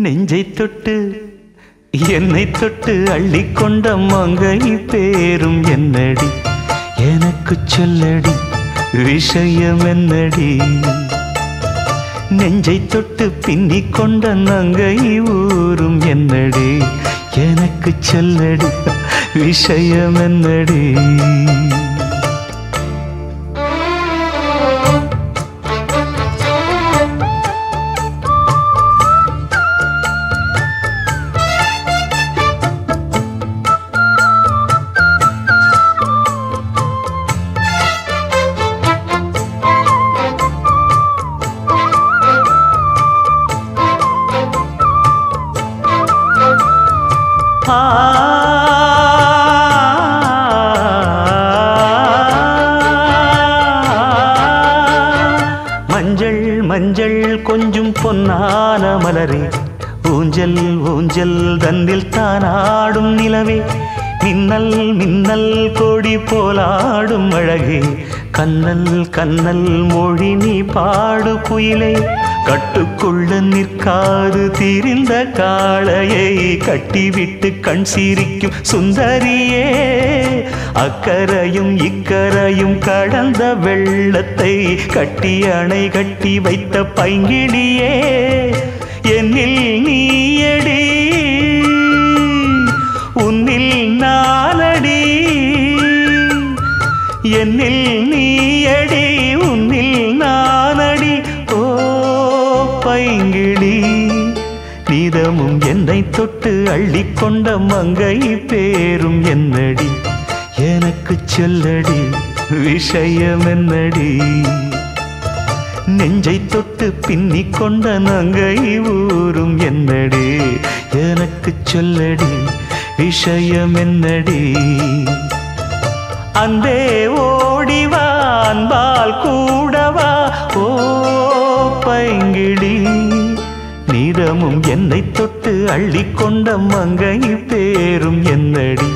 நெஞ்சை தொட்டு என்னை தொட்டு அள்ளிக்கொண்ட மங்கை பேரும் என்னடி எனக்கு சொல்லடி விஷயம் என்னடி நெஞ்சை தொட்டு பின்னிக் கொண்ட நங்கை ஊரும் என்னடி எனக்கு சொல்லடி விஷயம் என்னடி மஞ்சள் மஞ்சள் கொஞ்சம் பொன்னான மலரே ஊஞ்சல் ஊஞ்சல் தன்னில் தானாடும் நிலவே மின்னல் மின்னல் கொடி போலாடும் அழகே கண்ணல் கண்ணல் மொழி நீ பாடு குயிலே கட்டுக்குள்ள நிற்காது தீரிந்த காளையை கட்டிவிட்டு கண் சிரிக்கும் சுந்தரியே அக்கரையும் இக்கரையும் கடந்த வெள்ளத்தை கட்டி அணை கட்டி வைத்த பைங்கிளியே என்னில் நீயடி உன்னில் நானடி என்னில் நீயடி உன்னில் நானடி ஓ பைங்கிளி நீதமும் என்னை தொட்டு அள்ளிக்கொண்ட மங்கை பேரும் என்னடி எனக்கு சொல்லடி விஷயம் என்னடி நெஞ்சை தொட்டு பின்னிக் கொண்ட நங்கை ஊரும் என்னடி எனக்கு சொல்லடி விஷயம் என்னடி அந்தே ஓடிவா அன்பால் கூடவா ஓ பைங்கிளி நீதமும் என்னை தொட்டு அள்ளிக்கொண்ட மங்கை பேரும் என்னடி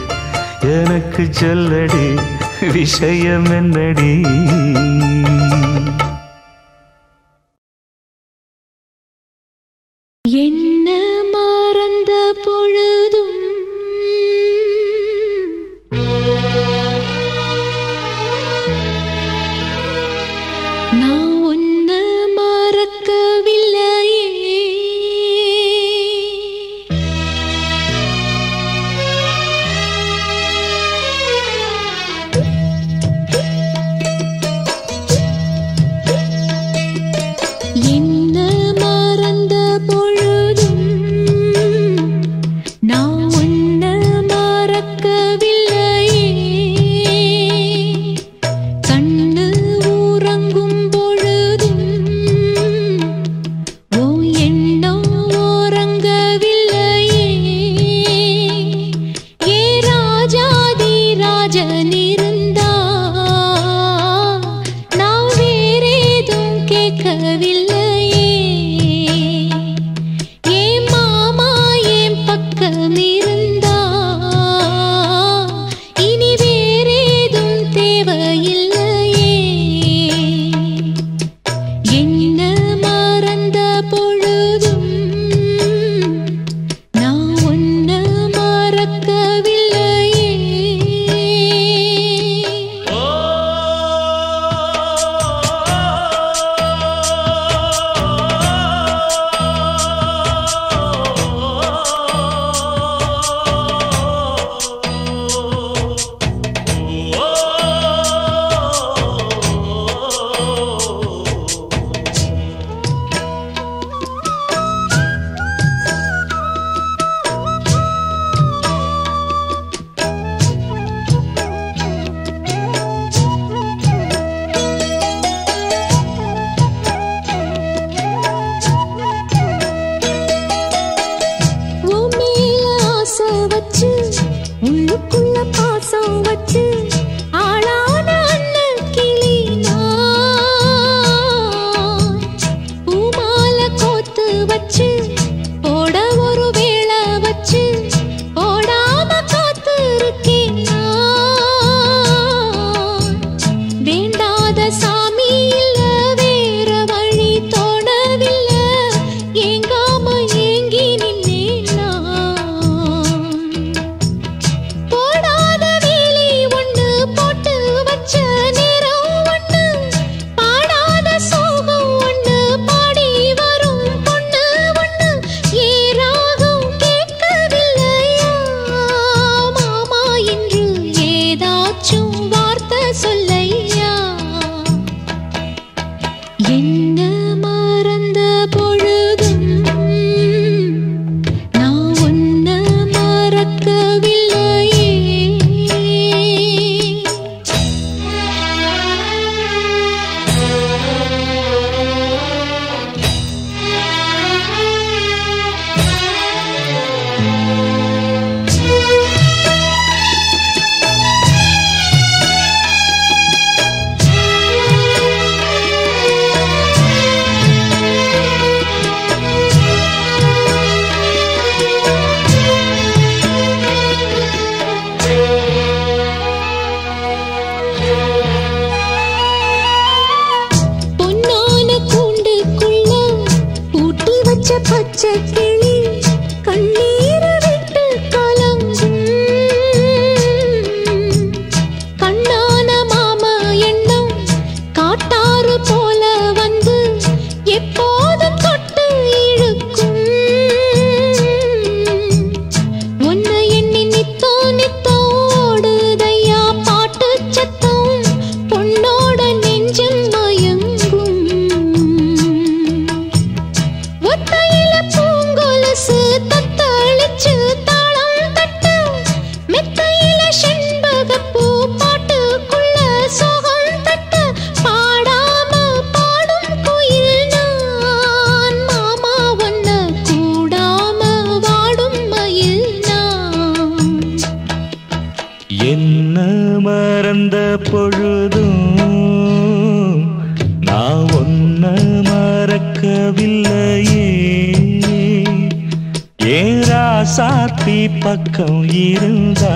எனக்கு சொல்லடி விஷயம் என்னடி என்ன மறந்த பொழுதும் நான் உன்ன மறக்கவில்லையே என்ன மறந்த பொழுது பச்சைக்கிளி கண்ணீர் விட்டு கலங்கும் கண்ணான மாமா எண்ணம் காட்டாறு போல வந்து எப்போதும் தொட்டு இழுக்கும் உன்னை எண்ணி நித்தோ நித்தோ ஓடுதையா பாட்டு சத்தம் பொண்ணோட நெஞ்சம் மயங்கும் ஒத்தையில பூங்கொலுசு தத்தளிச்சு தாளம் தட்டு மெத்தையில செண்பகப்பூ பாட்டுக்குள்ள சோகம் தட்டு பாடாம பாடும் குயில் நான் மாமா ஒன்ன கூடாம வாடும் மயில் நான் என்ன மறந்த பொழுதும் நான் ஒன்ன மறக்கவில்லையே ஏராசாத்தி பக்கம் இருந்தா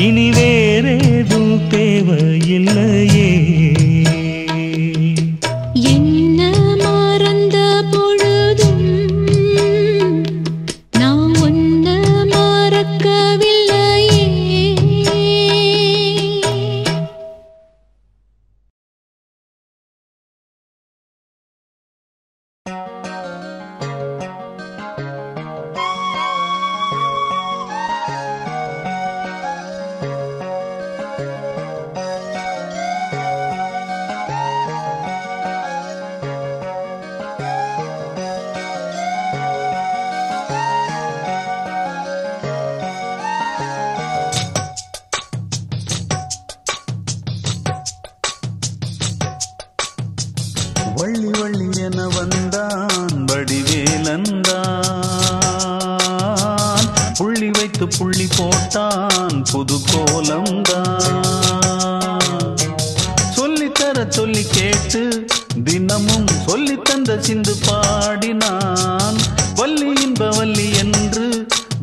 இனி வேறேதும் தேவையில்லையே என்ன மறந்த பொழுதும் நான் ஒன்ன மறக்கவில்லையே வள்ளி வள்ளி என வந்தான் வடிவேலந்தான் புள்ளி வைத்து புள்ளி போட்டான் புது கோலம்தான் சொல்லித்தர சொல்லி கேட்டு தினமும் சொல்லி தந்த சிந்து பாடினான் வள்ளி இன்ப வள்ளி என்று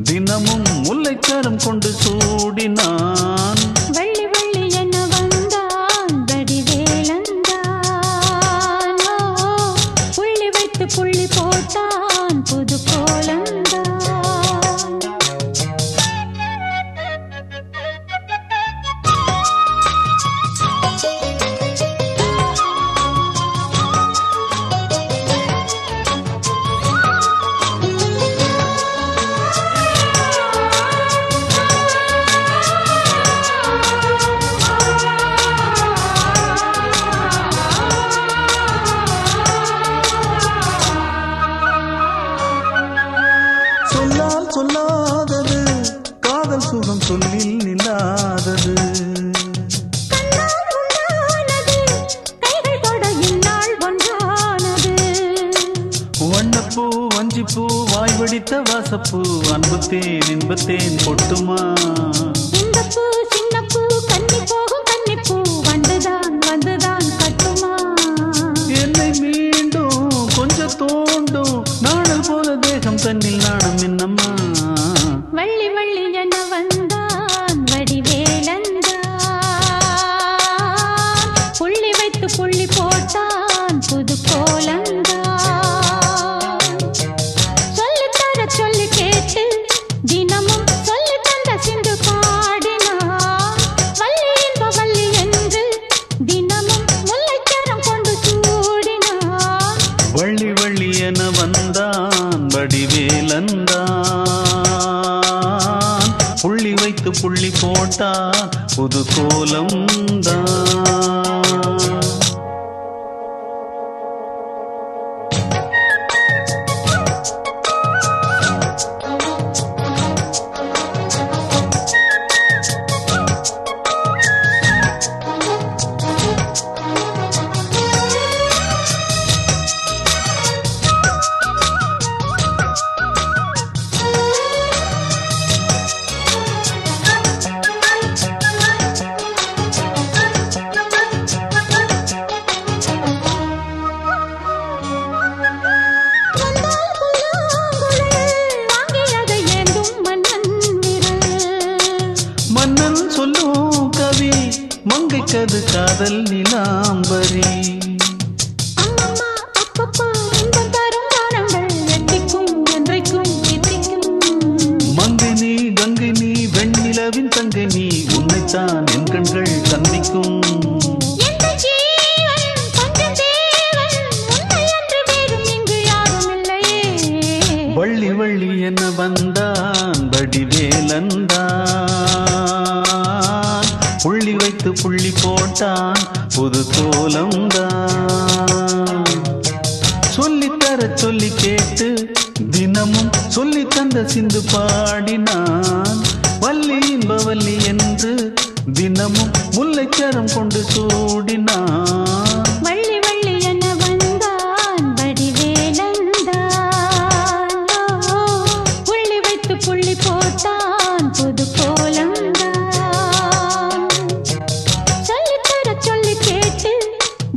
தினமும் முல்லைக்கரம் கொண்டு சூடினான் வள்ளி வள்ளி என வந்தான் வடிவேலந்தான் புள்ளி வைத்து புள்ளி போட்டான் புது கோலந்தான் சொல்லாதது காதல் சுகம் சொல்லில் நில்லாதது வண்ணப்பூ வஞ்சிப்பூ வாய் வடித்த வாசப்பூ அன்புத்தேன் இன்பத்தேன் பொட்டுமா இந்த பூ சின்ன பூ கன்னி போகும் கன்னிப்பூ வந்துதான் வந்துதான் கட்டுமா என்னை மீண்டும் கொஞ்சம் தோண்டும் நாடல் போல தேகம் தன்னில் நாணம் என்னம்மா வள்ளி வள்ளி என வந்தான் வடிவேலந்தான் புள்ளி வைத்து புள்ளி போட்டான் புது கோலந்தான் சொல்லித்தர சொல்லி கேட்டு தினமும் சொல்லி தந்த சிந்து பாடினான் வள்ளி இன்ப வள்ளி என்று தினமும் முல்லைக்கரம் கொண்டு சூடினான் வள்ளி வள்ளி என வந்தான் வடிவேலந்தான் புள்ளி வைத்து புள்ளி போட்டா புது கோலம்தான் மங்கைக்கது காதல் நிலாம்பரி அம்மம்மா அப்பப்பா இன்பம் தரும் என வந்தான் வடிவேலந்தான். புள்ளி வைத்து புள்ளி போட்டான் புது கோலம்தான். சொல்லித்தர சொல்லி கேட்டு தினமும் சொல்லி தந்த சிந்து பாடினான். வள்ளி இன்பவல்லி என்று தினமும் முல்லைச்சரம் கொண்டு சூடினான். வள்ளி வள்ளி என வந்தான் வடிவேலந்தான். புள்ளி வைத்து புள்ளி போட்டான் புது கோலம்தான். சொல்லித்தர சொல்லி கேட்டு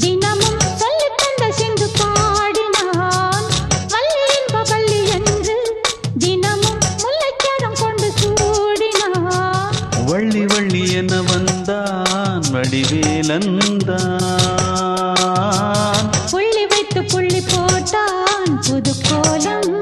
தினமும் சொல்லி தந்த சிந்து பாடினான். வள்ளி இன்பவல்லி என்று தினமும் முல்லைச்சரம் கொண்டு சூடினான். வள்ளி வள்ளி என வந்தான் வடிவேலந்தான். புள்ளி வைத்து புள்ளி போட்டான் புது கோலம்தான்.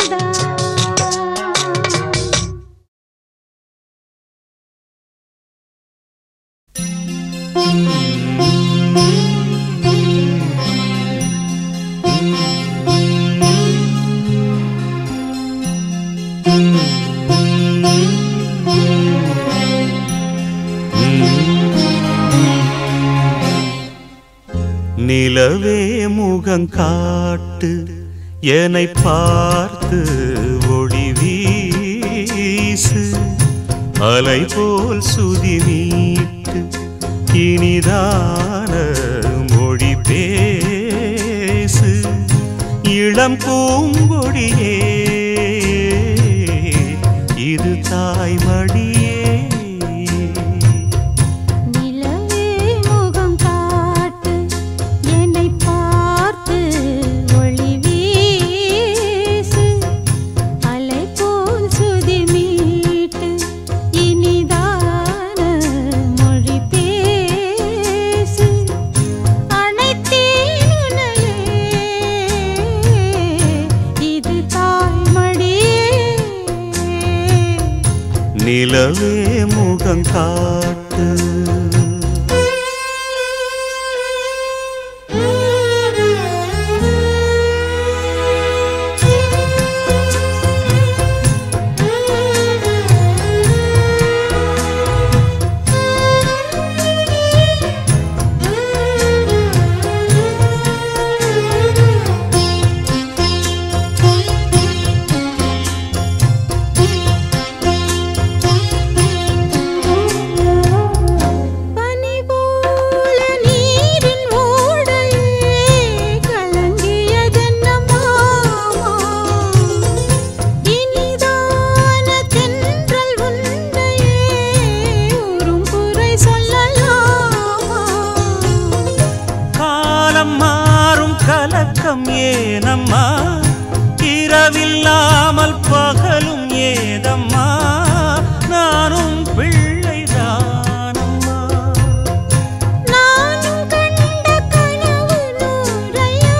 நிலவே முகம் காட்டு என்னை பார்த்து ஒளி வீசு. அலை போல் சுதி நீட்டு இனிதான மொழி பேசு. இளம் பூங்கொடியே இது தாய்மடியே. நிலவே முகம் காட்டு. ஏனம்மா இரவில்லாமல் பகலும் ஏதம்மா நானும் பிள்ளைதானம்மா. நானும் கண்ட கனவு நூறையா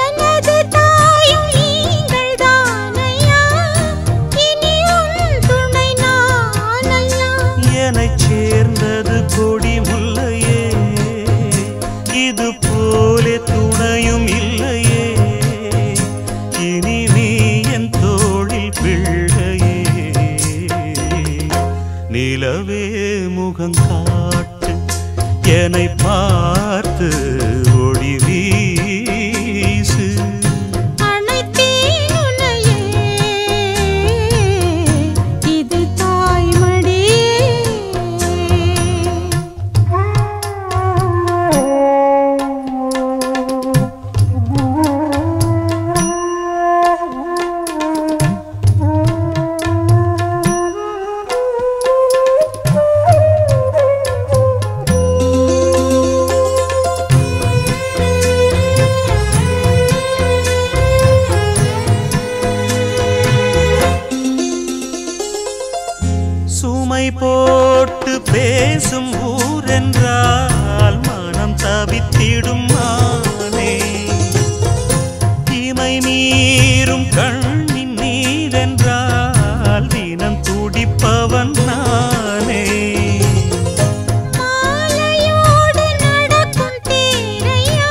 எனது தாயும் நீங்கள் தானையா. இனி உன் துணை நானையா. என்னைச் சேர்ந்தது கொடி முல்லையே இது போலே துணையும் இல்லையே. இனி நீ என் தோளில் பிள்ளையே. நிலவே முகம் காட்டு என்னை பார்த்து ஒளி வீசு. அனைத்தேன் உன்னையே இது தாய்மடியே. சுமை போட்டு பேசும் ஊரென்றால் மனம் தவித்திடும் மானே. இமை மீறும் கண்ணின் நீரென்றால் தினம் துடிப்பவன் நானே. மாலையோடு நடக்கும் தேரையா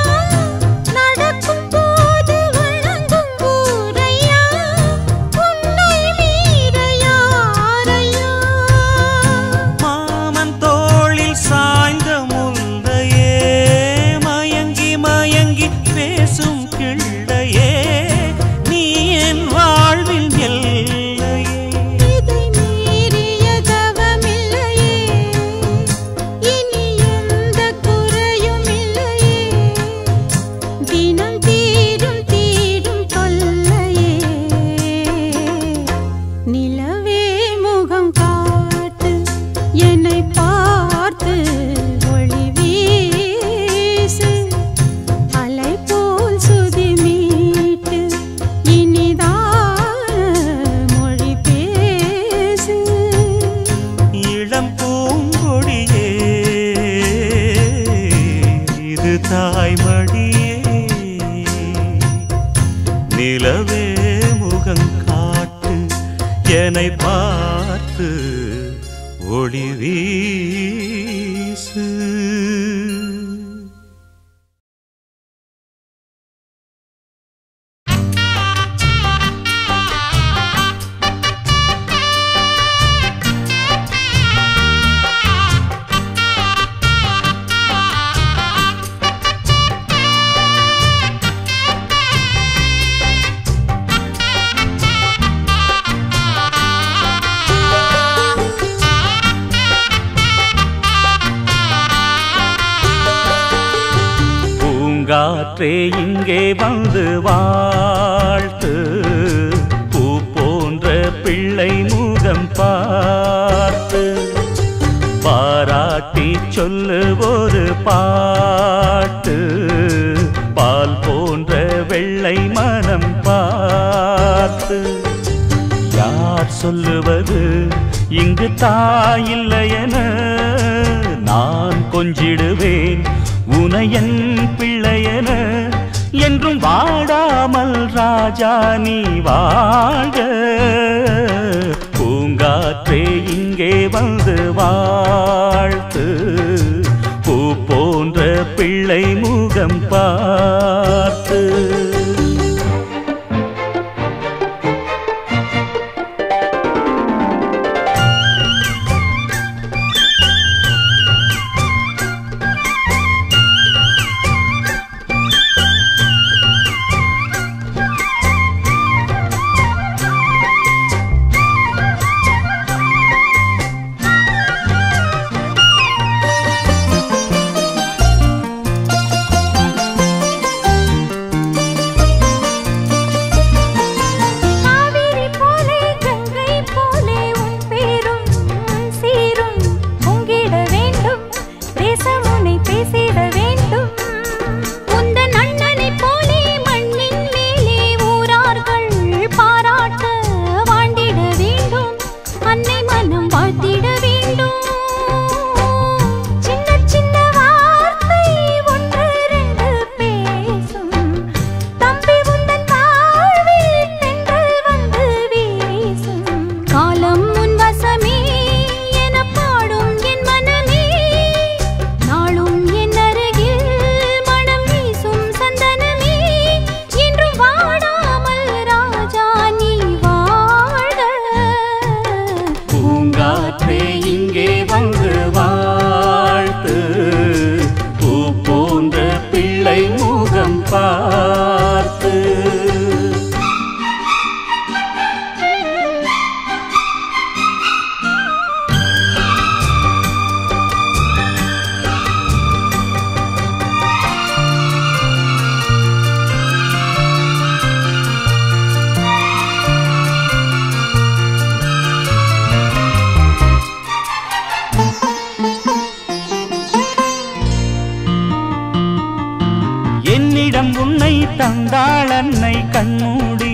நடக்கும் போது வணங்கும் ஊரையா. உன்னை முகங்காட்டு என்னை பார்த்து ஒளி வீசு. பூங்காற்றே இங்கே வந்து வாழ்த்து, பூ போன்ற பிள்ளை முகம் பார்த்து பாராட்டி சொல்லு ஒரு பாட்டு, பால் போன்ற வெள்ளை மனம் பார்த்து. யார் சொல்லுவது இங்கு தாயில்லையென, நான் கொஞ்சிடுவேன் உனையன் பிள்ளையென. என்றும் வாடாமல் ராஜா நீ வாழ்க. பூங்காற்றே இங்கே வந்து வாழ்த்து, பூ போன்ற பிள்ளை முகம் பார்த்து. தந்தாள் அன்னை கண்மூடி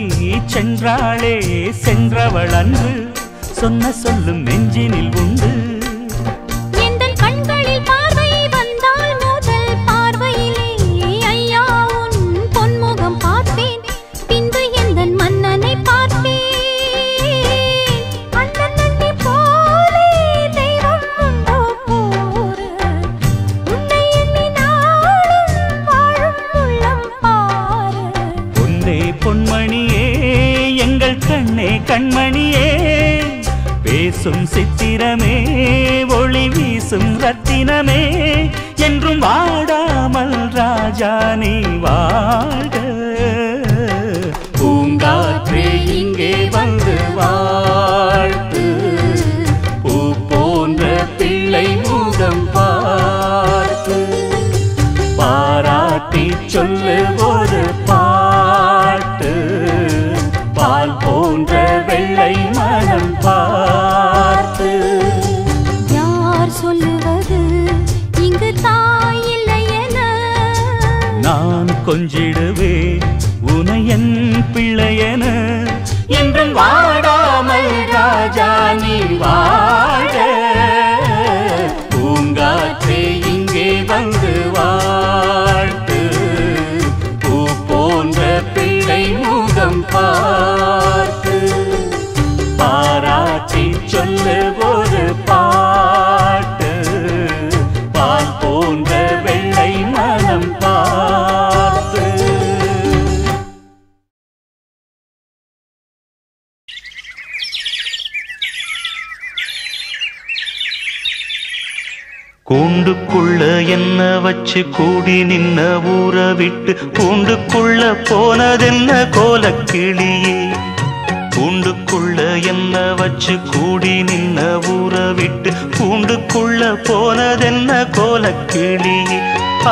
சென்றாளே, சென்றவள் அன்று சொன்ன சொல்லும் நெஞ்சினில் உண்டு. எந்தன் கண்களில் பார்வை வந்தால் முதல் பார்வையிலே ஐயா உன் பொன்முகம் பார்த்தேன், பின்பு எந்தன் மன்னனை பார்த்தேன். அண்ணன் நந்தி போலே தெய்வம் உண்டோ கூறு, உன்னை எண்ணி நாளும் வாழும் உள்ளம் பாரு. உன்னே பொன்மணியே எங்கள் கண்ணே கண்மணியே, பேசும் சித்திரமே ஒளி வீசும் ரத்தினமே, என்றும் வாடாமல் ராஜா நீ வாழ்க. பூங்காற்றே இங்கே வந்து வாழ்த்து, பூ போன்ற பிள்ளை முகம் பார்த்து பாராட்டி சொல்லு ஒரு பாட்டு, பால் போன்ற வெள்ளை மனம் பார்த்து. யார் சொல்லுவது இங்கு தாயில்லையென, நான் கொஞ்சிடுவேன் உனையன் பிள்ளையென. என்றும் வாடாமல் ராஜா நீ வாழ. பூங்காற்றே இங்கே வந்து வாழ்த்து, பூ போன்ற பிள்ளை முகம் பார். கூண்டுக்குள்ள என்ன வச்சு கூடி நின்ன ஊற விட்டு கூண்டுக்குள்ள போனதென்ன கோலக்கிளியே கூண்டுக்குள்ள என்ன வச்சு கூடி நின்ன ஊற விட்டு கூண்டுக்குள்ள போனதென்ன கோலக்கிளியே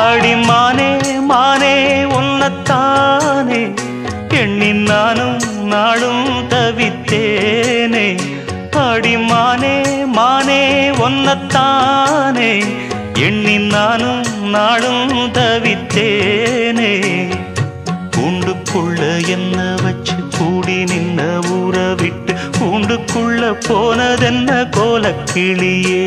அடிமானே மானே உன்னத்தானே எண்ணி நானும் நாளும் தவித்தேனே அடிமானே மானே ஒன்னத்தானே எண்ணி நானும் நாளும் தவித்தேனே கூண்டுக்குள்ள என்ன வச்சு கூடி நின்ன ஊற விட்டு கூண்டுக்குள்ள போனதென்ன கோலக்கிளியே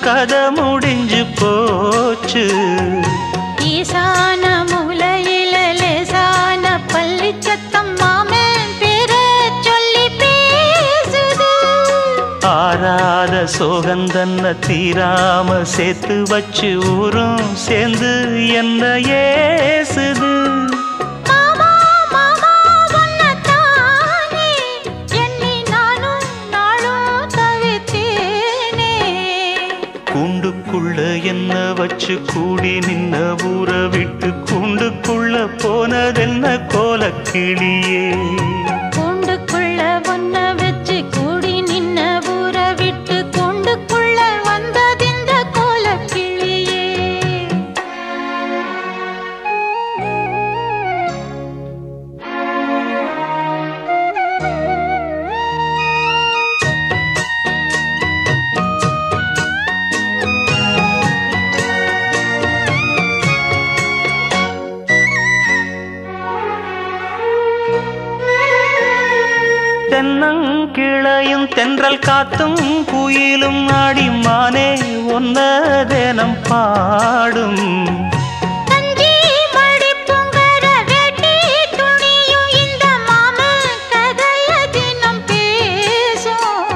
கதை முடிஞ்சு போச்சு ஈசான மூலையில லேசான பள்ளி சத்தம் மாமன் பேர சொல்லி பேசுது ஆறாத சோகந்தன்ன தீராம சேர்த்து வச்சு ஊரும் சேர்ந்து என்ன ஏசுது கூண்டுக்குள்ள என்ன வச்சு கூடி நின்ன ஊற விட்டு கூண்டுக்குள்ள போனதென்ன கோலக்கிளியே கூண்டுக்குள்ள ஒன்ன வச்சு கூடி நின்ன ஊற விட்டு கூண்டுக்குள்ள வந்ததிந்த கோலக்கிளியே தென்னங்கிளையும் தென்றல் காத்தும் குயிலும் ஆடிமானே ஒன்ன தினம் பாடும் கஞ்சி மடி பொங்கற வேட்டி துணியும் இந்த மாமன் கதைய தினம் பேசும்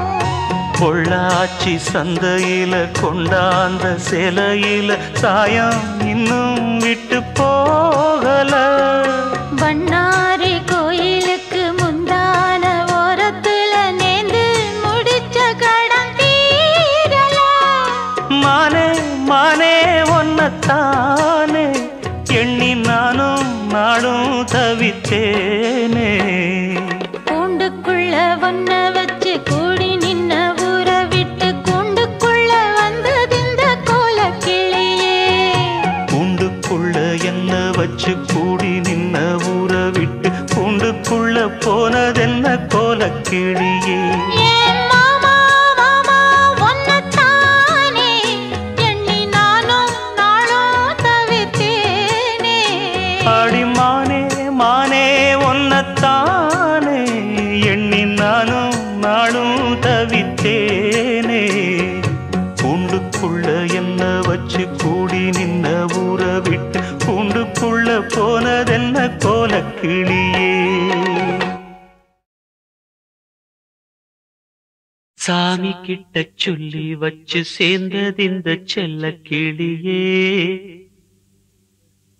பொள்ளாச்சி சந்தையில கொண்டாந்த சேலையில சாயம் இன்னும் விட்டு போகல பண்ணாரி கோயிலுக்கு முந்தான ஓரத்துல நேந்து முடிச்ச கடன் தீரல மானே மானே ஒன்னத்தானே எண்ணி நானும் நாடும் தவித்தேனே கூண்டுக்குள்ள ஒன்ன வச்சு கூடி நின்ன ஊற விட்டு கூண்டுக்குள்ள வந்ததிந்த கோலக்கிளியே கூண்டுக்குள்ள என்ன வச்சு கூடி நின்ன ஊற விட்டு கூண்டுக்குள்ள போனதென்ன கோலக்கிளியே மாமா மாமா ஒன்னத்தானே எண்ணி நானும் நாளும் தவித்தேனே அடிமானே மானே ஒன்னத்தானே எண்ணி நானும் நாளும் தவித்தேனே கூண்டுக்குள்ள என்ன வச்சு கூடி நின்ன ஊற விட்டு கூண்டுக்குள்ள போனதென்ன கோலக்கிளியே சாமி கிட்ட சொல்லி வச்சு சேர்ந்ததிந்த செல்ல கிளியே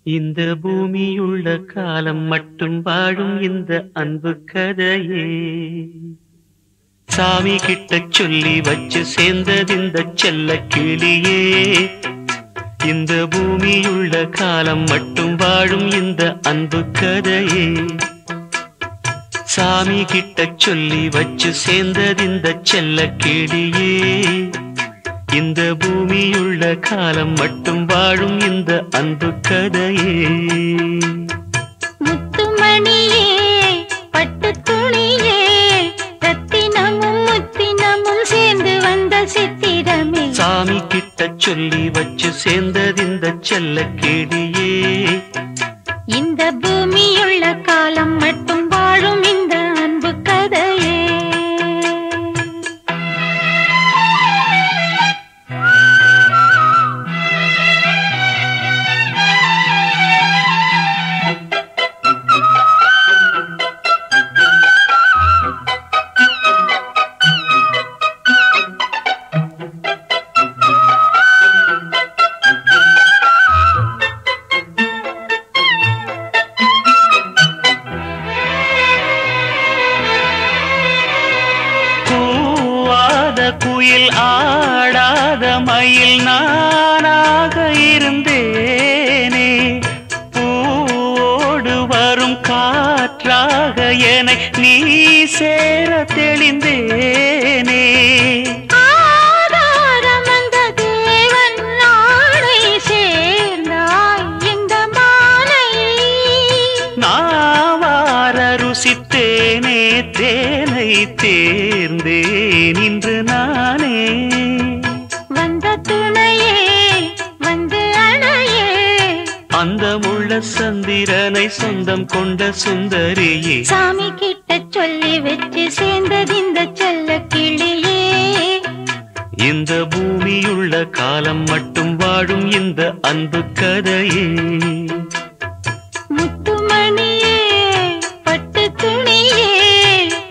இந்த பூமியுள்ள காலம் மட்டும் வாழும் இந்த அன்பு கதையே சாமி கிட்ட சொல்லி வச்சு சேர்ந்ததிந்த செல்ல கிளியே இந்த பூமியுள்ள காலம் மட்டும் வாழும் இந்த அன்பு கதையே சாமி கிட்ட சொல்லி வச்சு சேர்ந்ததிந்த செல்ல கிளியே இந்த பூமியுள்ள காலம் மட்டும் வாழும் இந்த அன்பு கதையே முத்துமணியே பட்டு துணியே ரத்தினமும் முத்தினமும் சேர்ந்து வந்த சித்திரமே சாமி கிட்ட சொல்லி வச்சு சேர்ந்ததிந்த செல்ல கேடியே இந்த பூமியுள்ள காலம் மட்டும் வாழும் இந்த அன்பு கதையே குயில் ஆடாத மயில் நானாக இருந்தேனே பூவோடு வரும் காற்றாக என்னை நீ சேர தெளிந்தேனே ருசித்தேனே தேனை தேர்ந்தேன் இன்று நானே வந்த துணையே வந்து அணையே அந்த முள்ள சந்திரனை சொந்தம் கொண்ட சுந்தரியே சாமி கிட்ட சொல்லி வச்சு சேர்ந்தது இந்த செல்ல கிளியே இந்த பூமியுள்ள காலம் மட்டும் வாழும் இந்த அன்பு கதையே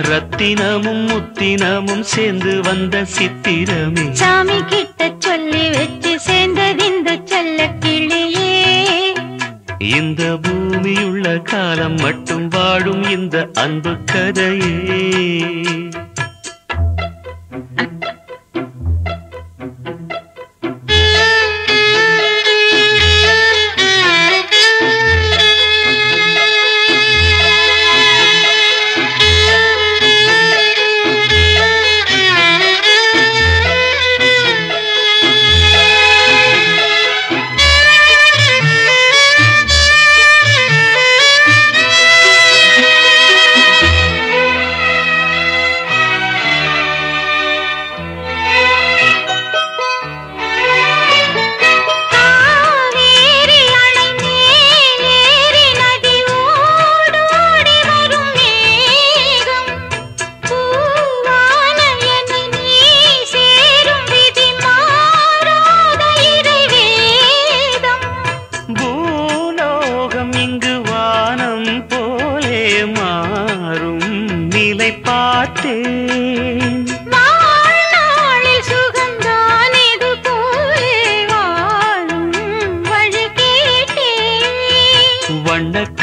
ரத்தினமும் முத்தினமும் சேர்ந்து வந்த சித்திரமே சாமி கிட்ட சொல்லி வச்சு சேர்ந்தது இந்த செல்ல கிளியே இந்த பூமியுள்ள காலம் மட்டும் வாழும் இந்த அன்பு கதையே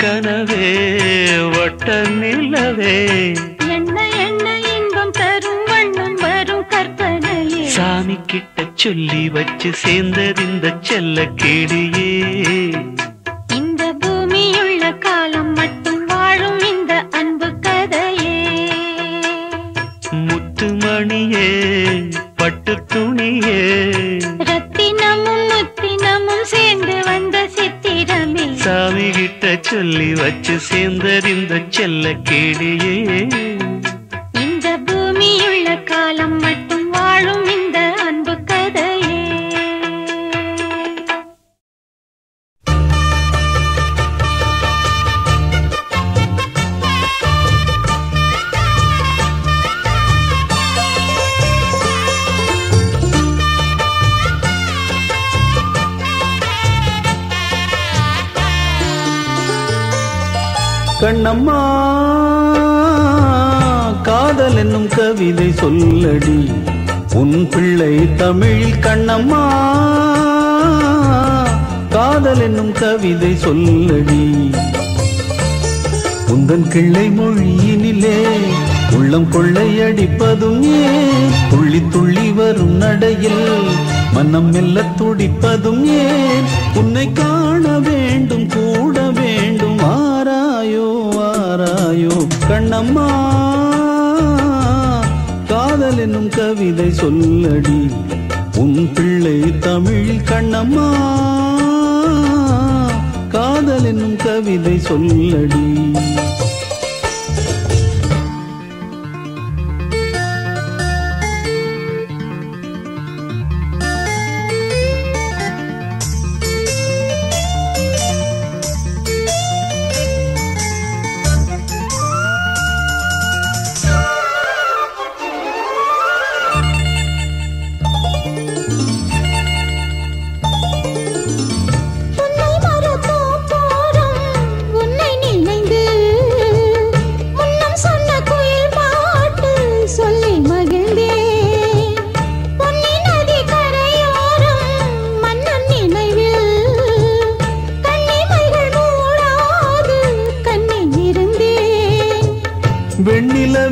கனவே வட்ட நிலவே என்ன என்ன இன்பம் தரும் வண்ணம் வரும் கற்பனையே சாமி கிட்ட சொல்லி வச்சு சேர்ந்தது இந்த செல்ல கேடியே இந்த பூமியுள்ள காலம் மட்டும் வாழும் இந்த அன்பு கதையே முத்துமணியே பட்டு துணியே ரத்தினமும் முத்தினமும் சேர்ந்து வந்த சித்திரமே சாமி கிட்ட சொல்லி வச்சு சேர்ந்தது இந்த செல்ல கேடியே இந்த பூமியுள்ள காலம் மட்டும் வாழும் இந்த அன்பு கதையே கண்ணம்மா காதல் என்னும் கவிதை சொல்லடி உன் பிள்ளை தமிழில் கண்ணம்மா காதல் என்னும் கவிதை சொல்லடி உந்தன் கிள்ளை மொழியினிலே உள்ளம் கொள்ளையடிப்பதும் ஏன் துள்ளி துள்ளி வரும் நடையில் மனம் மெல்ல துடிப்பதும் ஏன் உன்னை காண வேண்டும் கூட வேண்டும் ஆராயோ ஆராயோ கண்ணம்மா காதல் என்னும் கவிதை சொல்லடி உன் பிள்ளை தமிழில் கண்ணம்மா காதல் என்னும் கவிதை சொல்லடி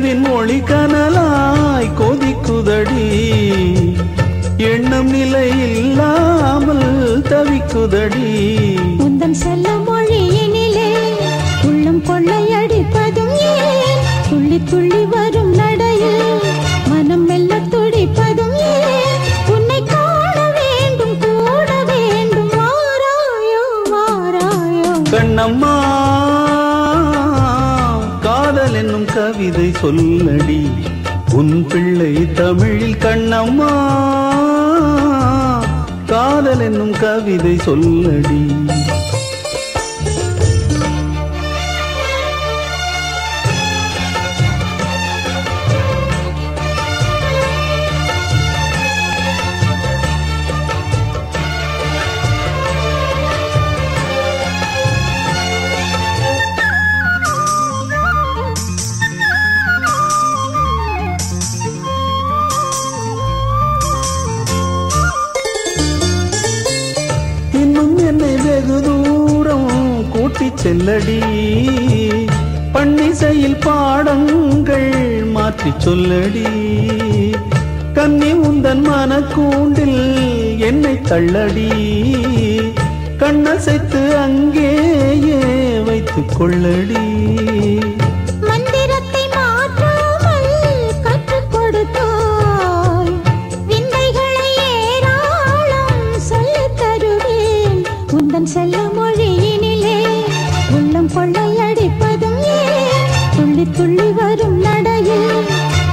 நிலவின் ஒளி கனலாய் கொதிக்குதடி எண்ணம் நிலை இல்லாமல் தவிக்குதடி உந்தன் செல்ல மொழியினிலே உள்ளம் கொள்ளையடிப்பதும் ஏன் துள்ளி துள்ளி வரும் நடையில் மனம் மெல்ல துடிப்பதும் ஏன் உன்னை காண வேண்டும் கூட வேண்டும் வாராயோ வாராயோ கண்ணம்மா காதல் என்னும் கவிதை சொல்லடி உன் பிள்ளை தமிழில் கண்ணம்மா காதல் என்னும் கவிதை சொல்லடி செல்லடி பன்னிசையில் பாடங்கள் மாற்றி சொல்லடி கன்னி உந்தன் மனக்கூண்டில் என்னை தள்ளடி கண்ணசைத்து அங்கேயே வைத்துக் கொள்ளடி மந்திரத்தை மாற்றாமல் கற்றுக் கொடுத்தாய் விந்தைகளை ஏராளம் சொல்லித் தருவேன் உந்தன் செல்ல மொழியினிலே உள்ளம் கொள்ளையடிப்பதும் ஏன் துள்ளி துள்ளி வரும் நடையில்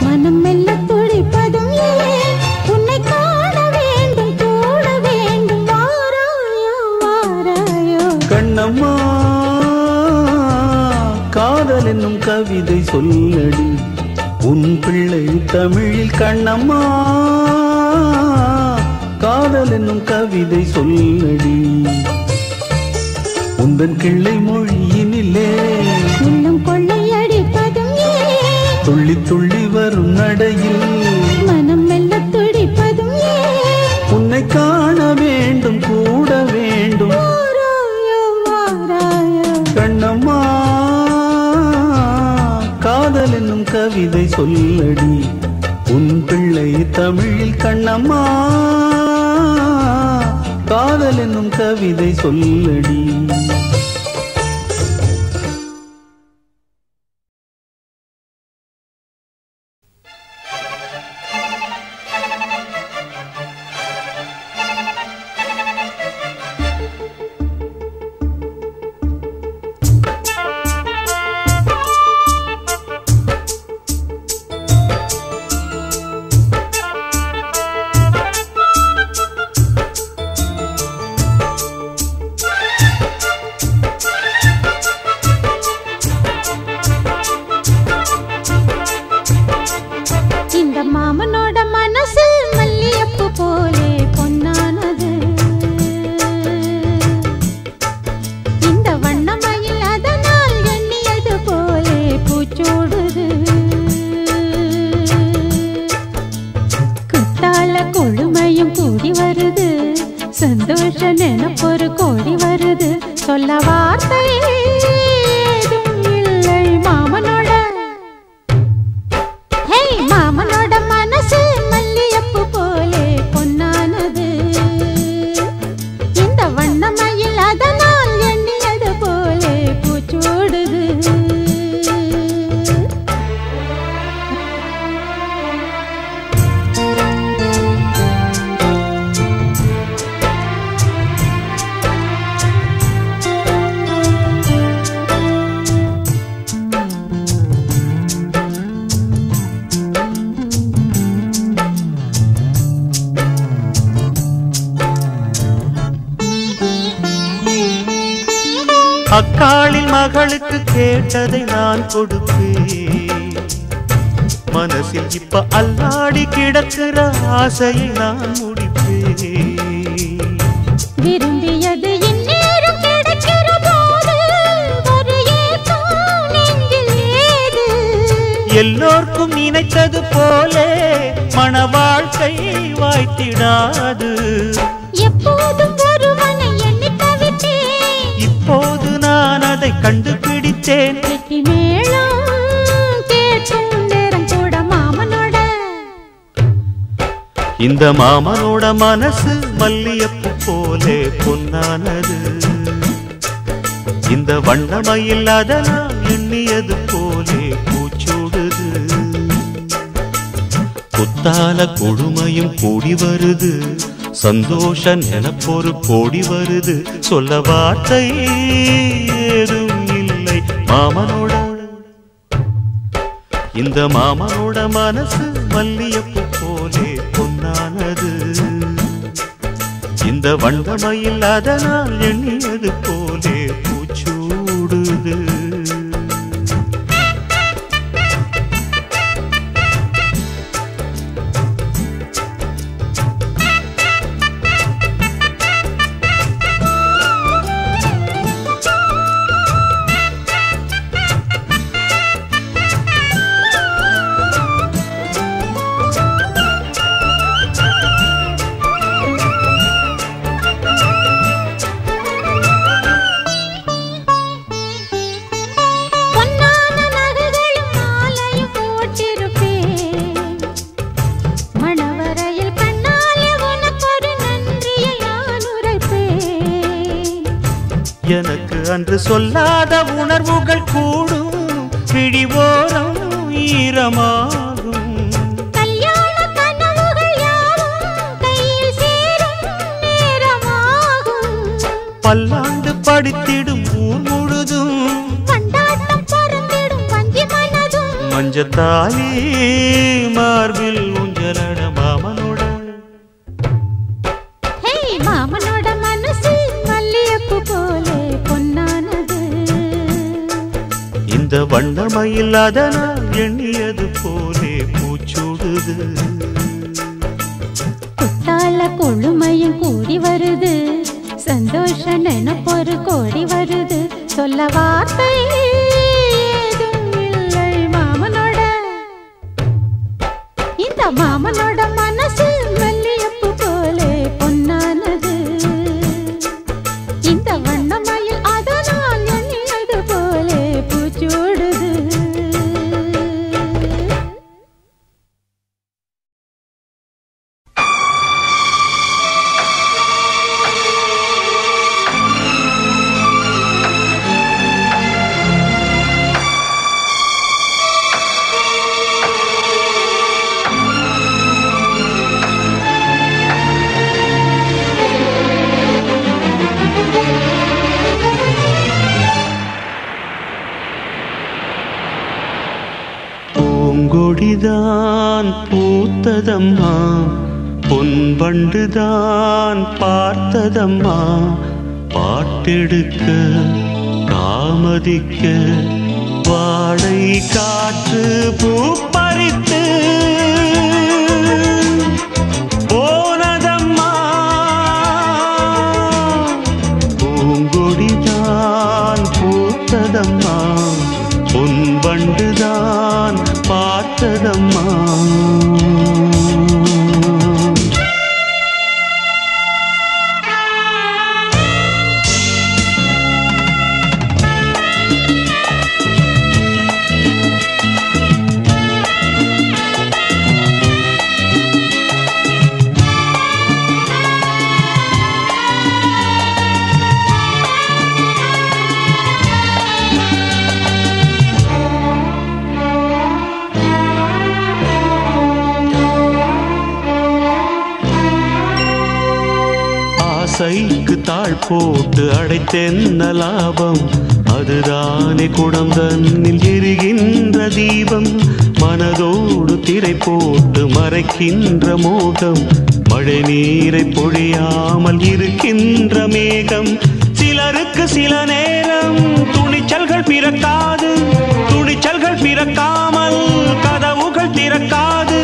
மனம் மெல்ல துடிப்பதும் ஏன் உன்னை காண வேண்டும் கூட வேண்டும் வாராயோ வாராயோ கண்ணம்மா காதல் என்னும் கவிதை சொல்லடி உன் பிள்ளை தமிழில் கண்ணம்மா காதல் என்னும் கவிதை சொல்லடி உந்தன் கிள்ளை மொழியினிலே உள்ளம் கொள்ளையடிப்பதும் ஏன் துள்ளி துள்ளி வரும் நடையில் மனம் மெல்ல துடிப்பதும் ஏன் உன்னை காண வேண்டும் கூட வேண்டும் வாராயோ வாராயோ கண்ணம்மா காதல் என்னும் கவிதை சொல்லடி உன் பிள்ளை தமிழில் கண்ணம்மா காதல் என்னும் கவிதை சொல்லடி மாமனோட மனசு மல்லியப்பு போலே பொன்னானது இந்த வண்ணமயில் அதனால் எண்ணியது போலே பூச்சோடுது குத்தால கொழுமையும் கூடி வருது சந்தோஷ நினைப்பொரு கோடி வருது சொல்ல வார்த்தை ஏதும் இல்லை மாமனோட மாமனோட மனசு மல்லியப்பு போலே பொன்னானது இந்த வண்ணமயில் அதனால் எண்ணியது போலே பூச்சோடுது அக்காளில் மகளுக்கு கேட்டதை நான் கொடுப்பேன் மனசில் இப்ப அல்லாடி கிடக்கிற ஆசையை நான் முடிப்பேன் விரும்பியது இந்நேரம் கிடைக்கிற போது ஒரு ஏக்கம் நெஞ்சில் ஏது எல்லோர்க்கும் நினைத்தது போலே மன வாழ்க்கை வாய்த்திடாது எப்போதும் ஒருவனை எண்ணி தவித்தேன் இப்போது நான் அதை கண்டுபிடித்தேன் கெட்டி மேளம் கேட்கும் இந்த மாமனோட மனசு மல்லியப்பு போலே பொன்னானது. இந்த வண்ணமயில் அதனால் எண்ணியது போலே பூச்சூடுது. குத்தால கொடுமையும் கூடி வருது, சந்தோஷ நினப்பொரு கோடி வருது. சொல்ல வார்த்தை ஏதும் இல்லை மாமனோட. இந்த மாமனோட மனசு மல்லியப்பு போலே பொன்னானது. இந்த வண்ணமயில் அதனால் எண்ணியது போலே பூச்சூடுது. எனக்கு அன்று சொல்லாத உணர்வுகள் கூடும், பிடிவோரம் ஈரமாகும். கல்யாண கனவுகள் யாவும் கையில் சேரும் நேரமாகும். பல்லாண்டு படித்திடும் ஊர் முழுதும் கொண்டாட்டம் பறந்திடும் வஞ்சி மனதும். மஞ்சத்தாலி மார்பில் ஊஞ்சலட மாமனோட. ஹே மாமனோட மனசு மல்லியப்பு போலே பொன்னானது. இந்த வண்ணமயில் அதனால் எண்ணியது போலே பூச்சூடுது. குத்தால கொழுமையும் கூடி வருது, சந்தோஷ நினப்பொரு கோடி வருது. சொல்ல வார்த்தை ஏதும் இல்லை மாமனோட. இந்த மாமனோட மனசு மல்லியப்பு போலே பொன்னானது. இந்த வண்ணமயில் அதனால் எண்ணியது போலே பூச்சூடுது. பூங்கொடிதான் பூத்ததம்மா, பொன்வண்டுதான் பார்த்ததம்மா. பாட்டெடுக்க தாமதிக்க வாடை காற்று பூ பறித்து போனதம்மா. பூங்கொடிதான் பூத்ததம்மா, பொன்வண்டுதான் பார்த்ததம்மா. ஆசைக்கு தாழ் போட்டு அடைத்தென்ன லாபம், அதுதானே குடம் தன்னில் எரிகின்ற தீபம். மனதோடு திரை போட்டு மறைக்கின்ற மோகம், மழை நீரை பொழியாமல் இருக்கின்ற மேகம். சிலருக்கு சில நேரம் துணிச்சல்கள் பிறக்காது, துணிச்சல்கள் பிறக்காமல் கதவுகள் திறக்காது.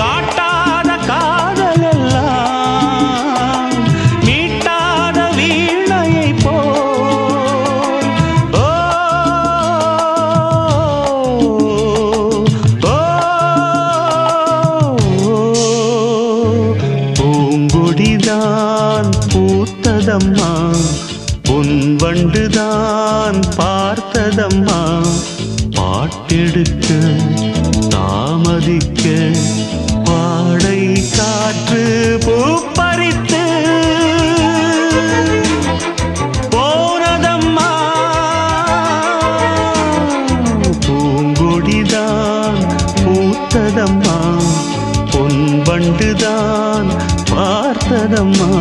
காட்டாத காதல் எல்லாம் மீட்டாத வீணையை போல். ஓ பூங்கொடிதான் பூத்ததம்மா, பொன்வண்டுதான் பார்த்ததம்மா. பாட்டெடுக்க தாமதிக்க வாடை காற்று பூத்ததம்மா பொன் வண்டுதான் பார்த்ததம்மா.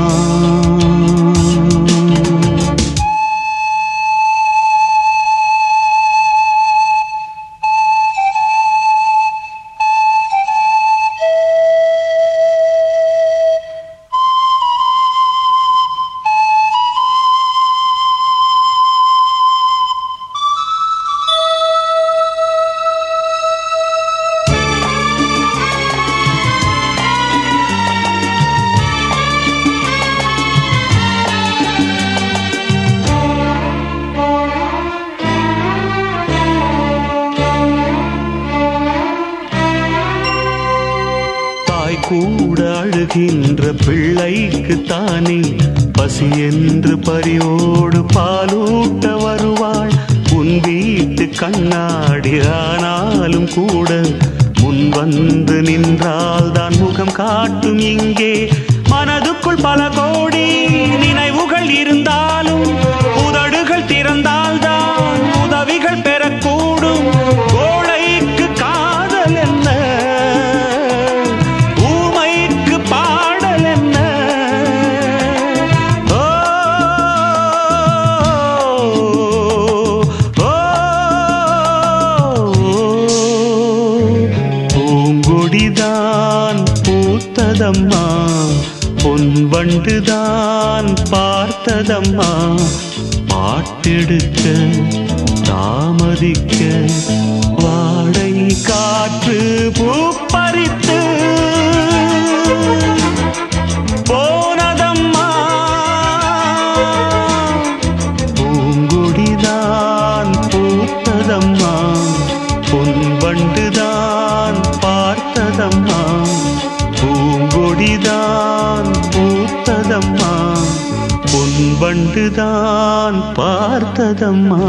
கூட அழுகின்ற பிள்ளைக்கு தானே பசி என்று பரியோடு பாலூட்ட வருவாள். உன் வீட்டு கண்ணாடி ஆனாலும் கூட முன் வந்து நின்றால் தான் முகம் காட்டும். இங்கே மனதுக்குள் பல கோடி நினைவுகள் இருந்தாலும் உதடுகள் திறந்தால் தான் உதவிகள் பெறக்கூடும். கோழைக்கு காதல் என்ன, பூங்கொடிதான் பூத்ததம்மா பொன் வண்டுதான் பார்த்ததம்மா. பாட்டெடுக்க தாமதிக்க வாடை காற்று பூப்பறித்து போனதம்மா. பூங்கொடிதான் பூத்ததம்மா பொன் வண்டுதான் பார்த்ததம்மா. பூங்கொடிதான் பூத்ததம்மா பொன் வண்டுதான் பார்த்ததம்மா.